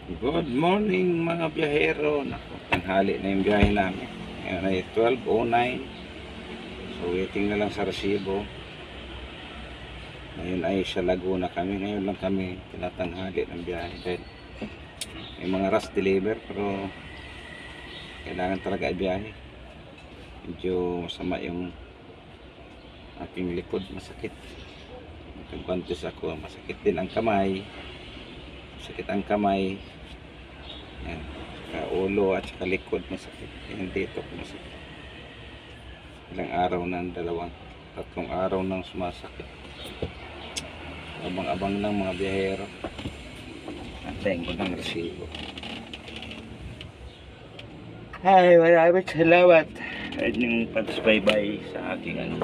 Good morning mga biyahero. Naku, tanghali na yung biyahe namin. Ngayon ay 12:09. So waiting na lang sa resibo. Ngayon ay sa Laguna kami. Ngayon lang kami tinatanghali ng biyahe dahil may mga rush deliver pero kailangan talaga ibiyahe. Medyo masama yung aking likod, masakit. Nagbantis ako, masakit din ang kamay. Masakit ang kamay. Yan. Saka ulo at saka likod masakit. Yan dito masakit. Ilang araw na, tatlong araw nang sumasakit. Abang-abang lang mga biyahero. Antayin ko ng resibo. Ay, maraming salamat. At yung pagsubaybay sa aking